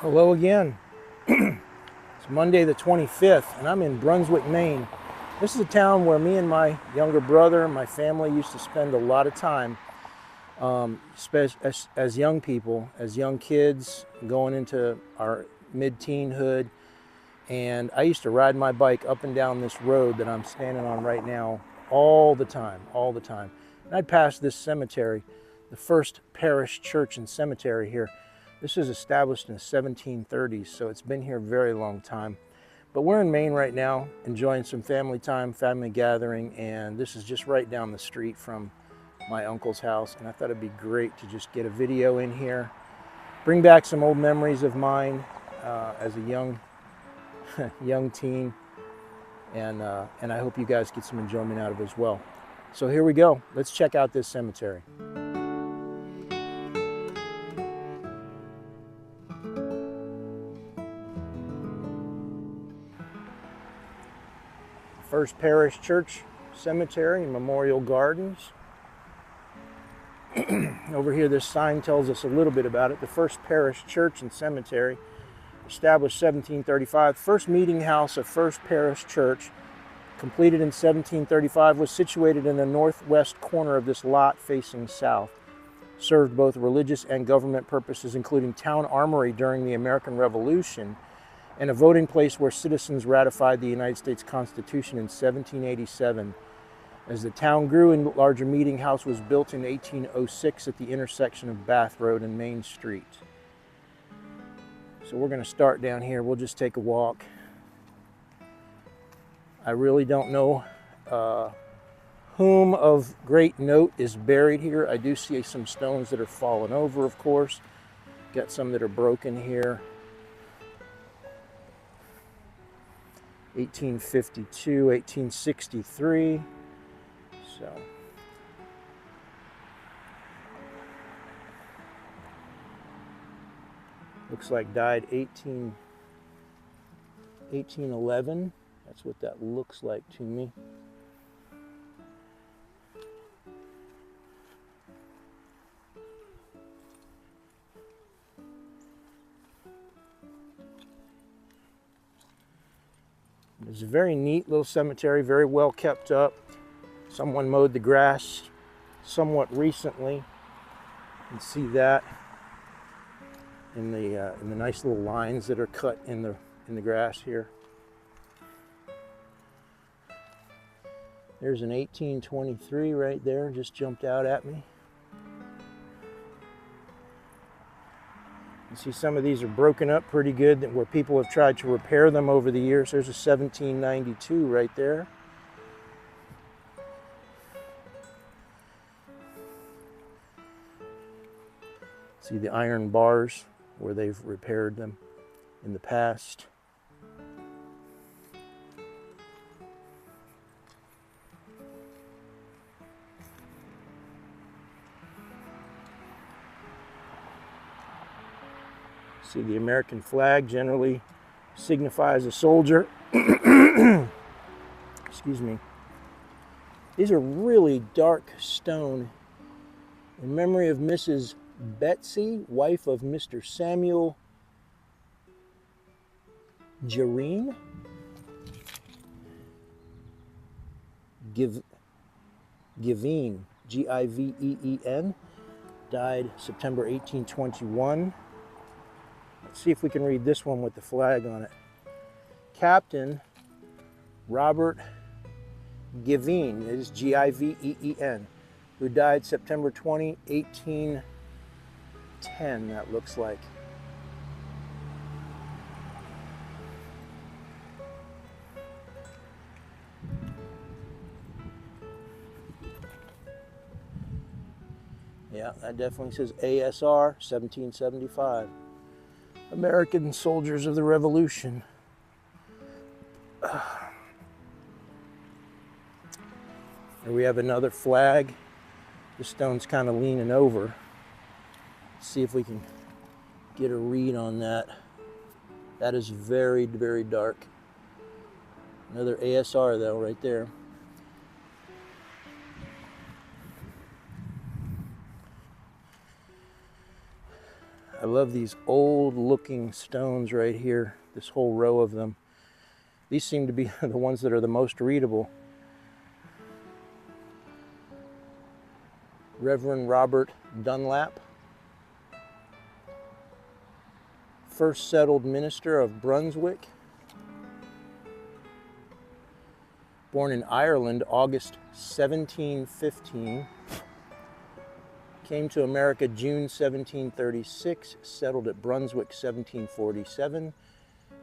Hello again. It's Monday the 25th, and I'm in Brunswick, Maine. This is a town where me and my younger brother and my family used to spend a lot of time as young people, as young kids, going into our mid-teenhood. And I used to ride my bike up and down this road that I'm standing on right now all the time. And I'd pass this cemetery, the First Parish Church and Cemetery here. This was established in the 1730s, so it's been here a very long time. But we're in Maine right now, enjoying some family time, family gathering, and this is just right down the street from my uncle's house. And I thought it'd be great to just get a video in here, bring back some old memories of mine as a young teen, and I hope you guys get some enjoyment out of it as well. So here we go. Let's check out this cemetery. First Parish Church Cemetery and Memorial Gardens. Over here, this sign tells us a little bit about it. The First Parish Church and Cemetery, established 1735. First meeting house of First Parish Church, completed in 1735, was situated in the northwest corner of this lot facing south. Served both religious and government purposes, including town armory during the American Revolution, and a voting place where citizens ratified the United States Constitution in 1787. As the town grew, a larger meeting house was built in 1806 at the intersection of Bath Road and Maine Street. So we're going to start down here. We'll just take a walk. I really don't know whom of great note is buried here. I do see some stones that are fallen over, of course. Got some that are broken here. 1852, 1863. So looks like died 1811. That's what that looks like to me. It's a very neat little cemetery, very well kept up. Someone mowed the grass somewhat recently. You can see that in the nice little lines that are cut in the grass here. There's an 1823 right there, just jumped out at me. You see some of these are broken up pretty good, where people have tried to repair them over the years. There's a 1792 right there. See the iron bars where they've repaired them in the past. See, the American flag generally signifies a soldier. Excuse me. These are really dark stone in memory of Mrs. Betsy, wife of Mr. Samuel Giveen. Giveen, Giveen, died September 1821. Let's see if we can read this one with the flag on it. Captain Robert Giveen, it is Giveen, who died September 20, 1810, that looks like. Yeah, that definitely says ASR 1775. American soldiers of the Revolution. Here we have another flag. The stone's kind of leaning over. Let's see if we can get a read on that. That is very, very dark. Another ASR though, right there. I love these old looking stones right here, this whole row of them. These seem to be the ones that are the most readable. Reverend Robert Dunlap, first settled minister of Brunswick, born in Ireland, August 1715, came to America June 1736, settled at Brunswick 1747,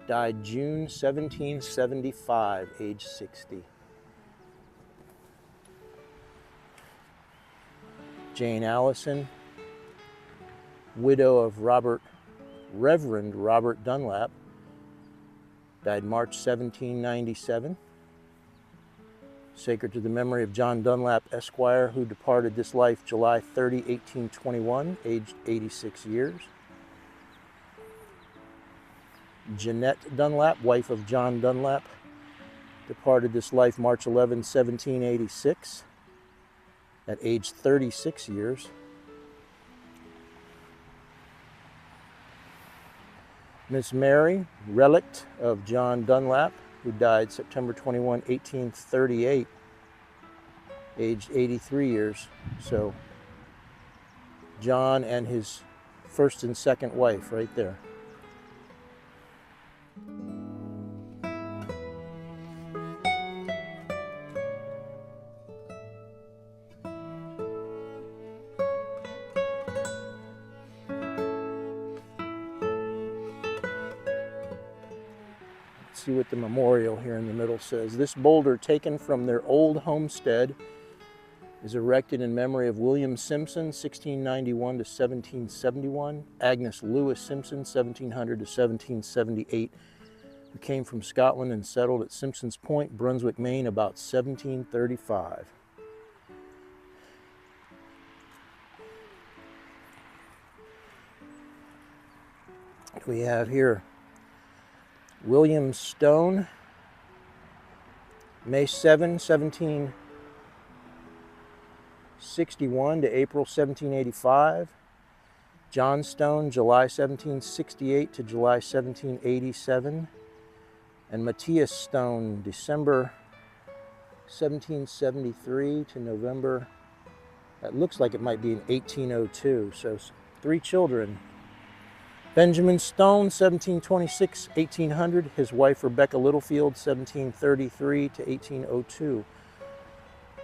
died June 1775, age 60. Jane Allison, widow of Reverend Robert Dunlap, died March 1797. Sacred to the memory of John Dunlap, Esquire, who departed this life July 30, 1821, aged 86 years. Jeanette Dunlap, wife of John Dunlap, departed this life March 11, 1786, at age 36 years. Miss Mary, relict of John Dunlap, who died September 21, 1838, aged 83 years. So John and his first and second wife right there. See what the memorial here in the middle says. This boulder, taken from their old homestead, is erected in memory of William Simpson, 1691 to 1771, Agnes Lewis Simpson, 1700 to 1778, who came from Scotland and settled at Simpson's Point, Brunswick, Maine, about 1735. What do we have here? William Stone, May 7, 1761 to April 1785. John Stone, July 1768 to July 1787. And Matthias Stone, December 1773 to November, that looks like it might be in 1802. So 3 children. Benjamin Stone, 1726-1800, his wife Rebecca Littlefield, 1733 to 1802.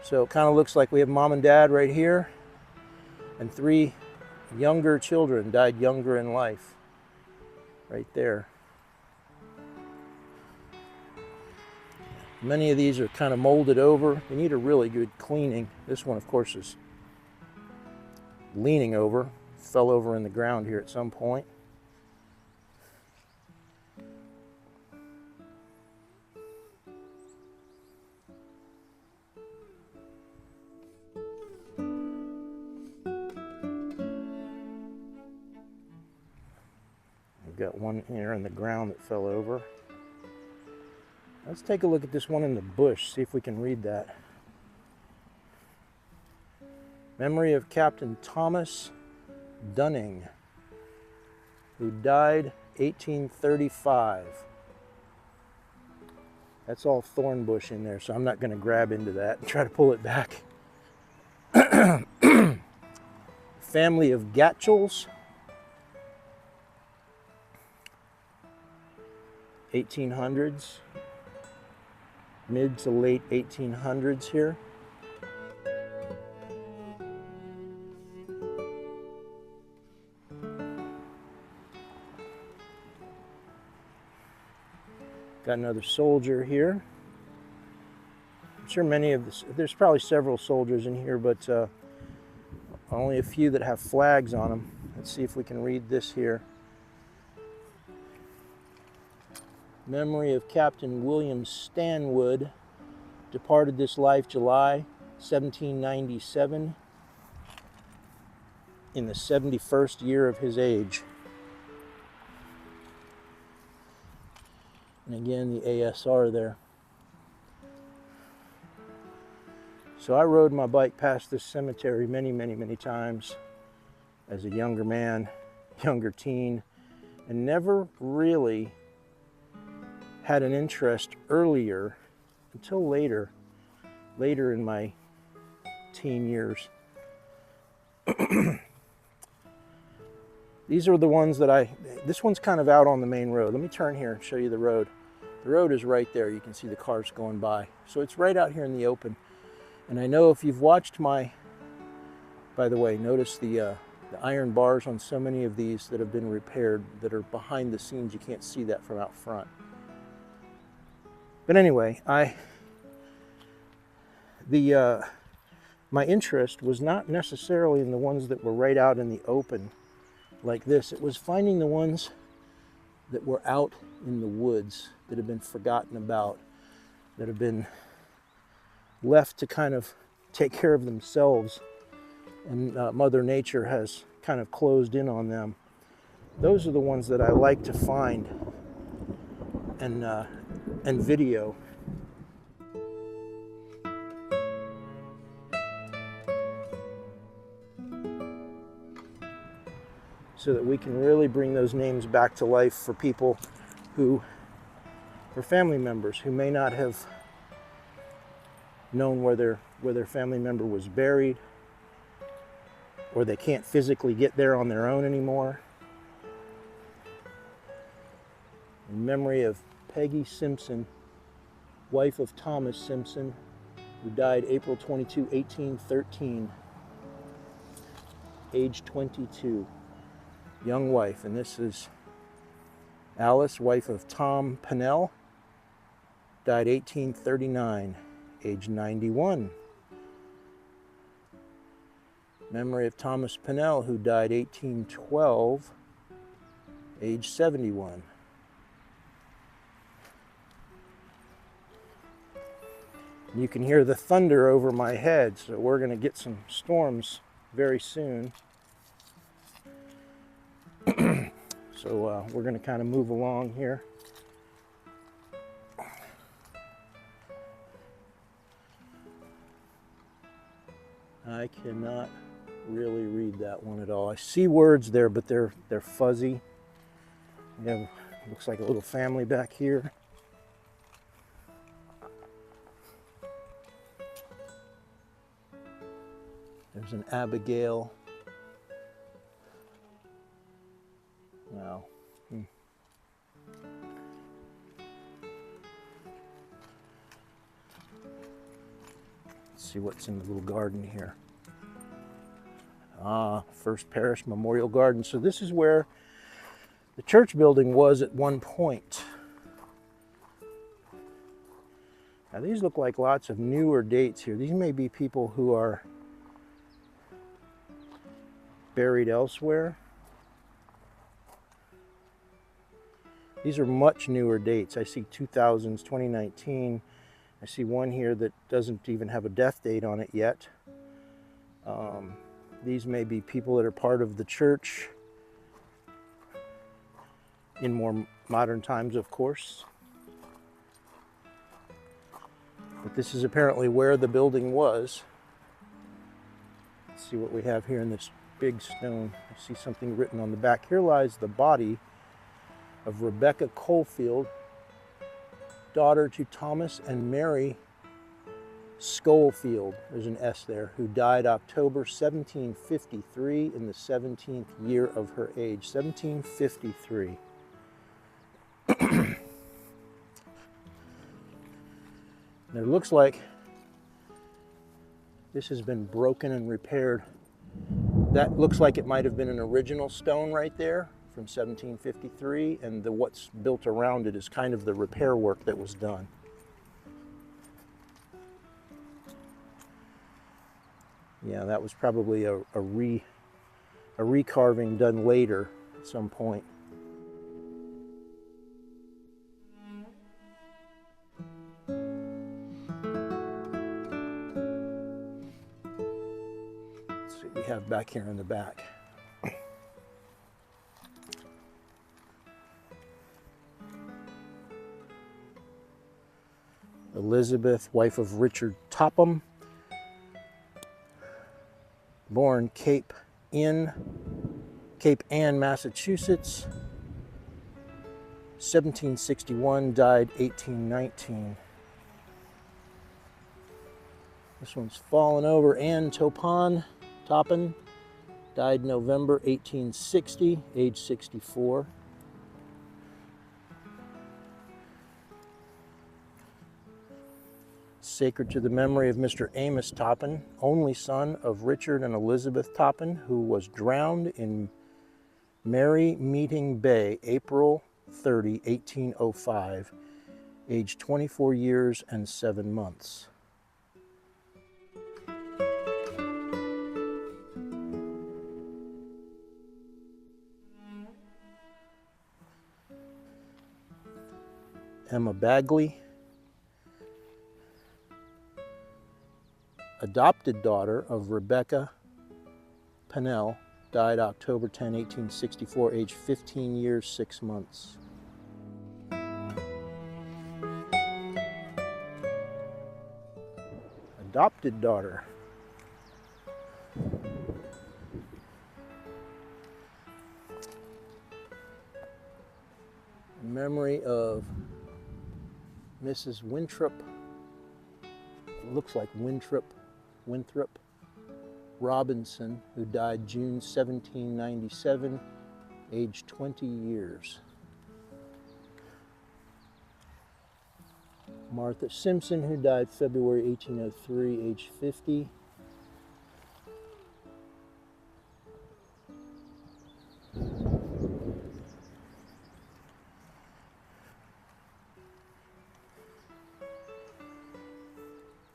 So it kind of looks like we have mom and dad right here, and 3 younger children died younger in life, right there. Many of these are kind of molded over. They need a really good cleaning. This one, of course, is leaning over, fell over in the ground here at some point. Got one here in the ground that fell over. Let's take a look at this one in the bush, see if we can read that. Memory of Captain Thomas Dunning, who died 1835. That's all thorn bush in there, so I'm not going to grab into that and try to pull it back. Family of Gatchells, 1800s, mid to late 1800s here. Got another soldier here. I'm sure many of this, there's probably several soldiers in here, but only a few that have flags on them. Let's see if we can read this here. Memory of Captain William Stanwood, departed this life July 1797 in the 71st year of his age. And again, the ASR there. So I rode my bike past this cemetery many, many, many times as a younger man. younger teen, and never really had an interest earlier until later in my teen years. These are the ones that this one's kind of out on the main road. Let me turn here and show you the road. The road is right there. You can see the cars going by. So it's right out here in the open. And I know if you've watched by the way, notice the iron bars on so many of these that have been repaired that are behind the scenes. You can't see that from out front. But anyway, my interest was not necessarily in the ones that were right out in the open like this. It was finding the ones that were out in the woods, that have been forgotten about, that have been left to kind of take care of themselves, and Mother Nature has kind of closed in on them. Those are the ones that I like to find and video. So that we can really bring those names back to life for people who are family members who may not have known where their family member was buried, or they can't physically get there on their own anymore. In memory of Peggy Simpson, wife of Thomas Simpson, who died April 22, 1813, age 22. Young wife. And this is Alice, wife of Tom Pennell, died 1839, age 91. Memory of Thomas Pennell, who died 1812, age 71. You can hear the thunder over my head, so we're going to get some storms very soon. So we're going to kind of move along here. I cannot really read that one at all. I see words there, but they're fuzzy. We have, looks like a little family back here. There's an Abigail. Wow. Let's see what's in the little garden here. Ah, First Parish Memorial Garden. So this is where the church building was at one point. Now these look like lots of newer dates here. These may be people who are buried elsewhere. These are much newer dates. I see 2000s, 2019. I see one here that doesn't even have a death date on it yet. These may be people that are part of the church in more modern times, of course. But this is apparently where the building was. Let's see what we have here in this big stone. I see something written on the back. Here lies the body of Rebecca Coalfield, daughter to Thomas and Mary Schofield, there's an S there, who died October 1753 in the 17th year of her age. 1753. And it looks like this has been broken and repaired. That looks like it might have been an original stone right there from 1753, and what's built around it is kind of the repair work that was done. Yeah, that was probably a recarving done later at some point. Let's see what we have back here in the back. Elizabeth, wife of Richard Topham, born Cape Cape Ann, Massachusetts. 1761, died 1819. This one's fallen over. Ann Topham, died November 1860, age 64. Sacred to the memory of Mr. Amos Topham, only son of Richard and Elizabeth Topham, who was drowned in Merry Meeting Bay, April 30, 1805, age 24 years and 7 months. Emma Bagley, adopted daughter of Rebecca Pennell, died October 10, 1864, age 15 years, 6 months. Adopted daughter. In memory of Mrs. Winthrop, it looks like Winthrop Robinson, who died June 1797, age 20 years. Martha Simpson, who died February 1803, age 50.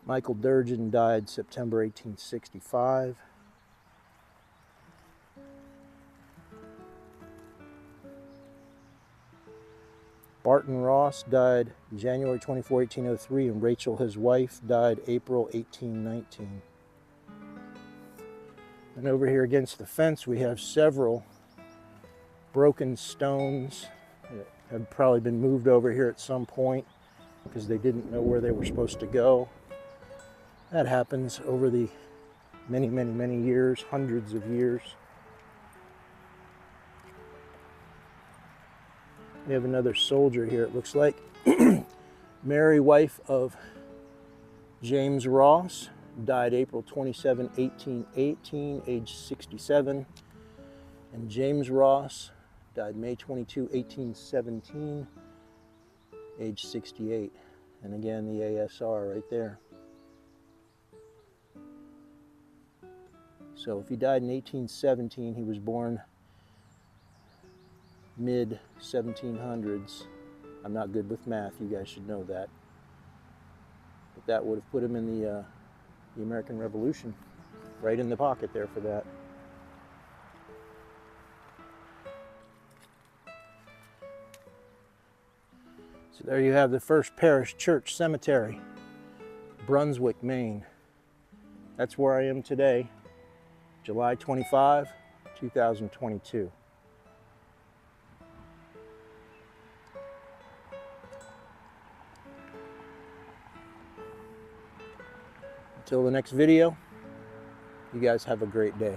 Michael Durgin died September 1865. Barton Ross died January 24, 1803, and Rachel, his wife, died April 1819. And over here against the fence, we have several broken stones that have probably been moved over here at some point because they didn't know where they were supposed to go. That happens over the many years, hundreds of years. We have another soldier here, it looks like. Mary, wife of James Ross, died April 27, 1818, age 67. And James Ross died May 22, 1817, age 68. And again, the ASR right there. So if he died in 1817, he was born mid-1700s. I'm not good with math, you guys should know that. But that would have put him in the American Revolution, right in the pocket there for that. So there you have the First Parish Church Cemetery, Brunswick, Maine. That's where I am today, July 25, 2022. Until the next video, you guys have a great day.